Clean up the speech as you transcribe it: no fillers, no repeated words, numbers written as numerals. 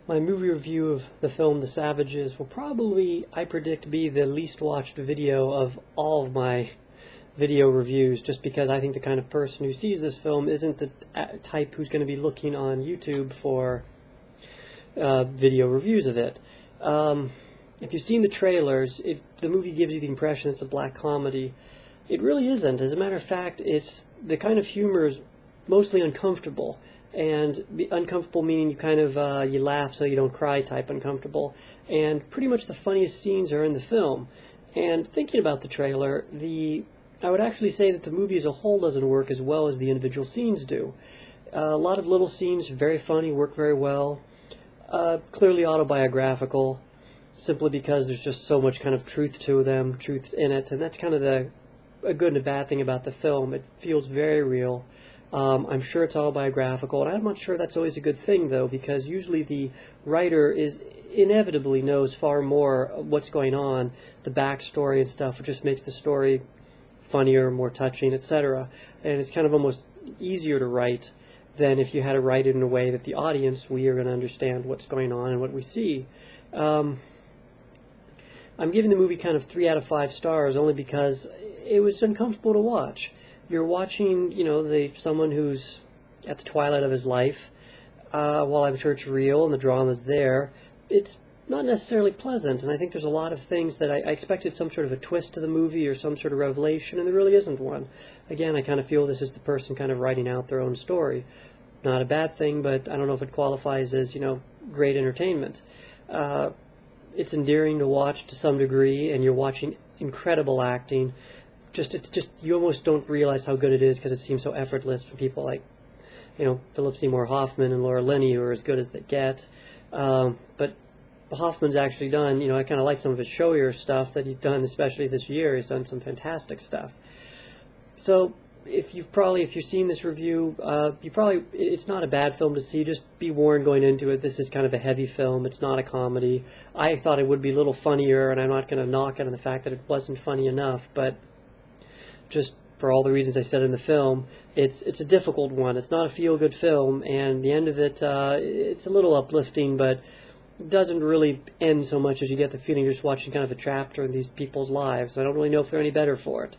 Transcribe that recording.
My movie review of the film The Savages will probably, I predict, be the least watched video of all of my video reviews, just because I think the kind of person who sees this film isn't the type who's going to be looking on YouTube for video reviews of it. If you've seen the trailers, the movie gives you the impression it's a black comedy. It really isn't. As a matter of fact, it's the kind of humor is mostly uncomfortable. And uncomfortable meaning you kind of you laugh so you don't cry type uncomfortable. And pretty much the funniest scenes are in the film. And thinking about the trailer, I would actually say that the movie as a whole doesn't work as well as the individual scenes do. A lot of little scenes, very funny, work very well. Clearly autobiographical, simply because there's just so much kind of truth to them, truth in it, and that's kind of a good and a bad thing about the film. It feels very real. I'm sure it's autobiographical, and I'm not sure that's always a good thing, though, because usually the writer inevitably knows far more what's going on, the backstory and stuff, which just makes the story funnier, more touching, etc. And it's kind of almost easier to write than if you had to write it in a way that the audience, we are going to understand what's going on and what we see. I'm giving the movie kind of 3 out of 5 stars only because it was uncomfortable to watch. You're watching, someone who's at the twilight of his life. While I'm sure it's real and the drama's there, it's not necessarily pleasant, and I think there's a lot of things that I expected some sort of a twist to the movie or some sort of revelation, and there really isn't one. Again, I kind of feel this is the person kind of writing out their own story. Not a bad thing, but I don't know if it qualifies as, great entertainment. It's endearing to watch to some degree, and you're watching incredible acting. You almost don't realize how good it is because it seems so effortless from people like, Philip Seymour Hoffman and Laura Linney, who are as good as they get. But Hoffman's actually done, I kind of like some of his showier stuff that he's done, especially this year. He's done some fantastic stuff. So if you've seen this review, it's not a bad film to see. Just be warned going into it. This is kind of a heavy film. It's not a comedy. I thought it would be a little funnier, and I'm not going to knock it on the fact that it wasn't funny enough, but just for all the reasons I said in the film, it's a difficult one. It's not a feel-good film, and the end of it, it's a little uplifting, but it doesn't really end so much as you get the feeling you're just watching kind of a chapter in these people's lives. I don't really know if they're any better for it.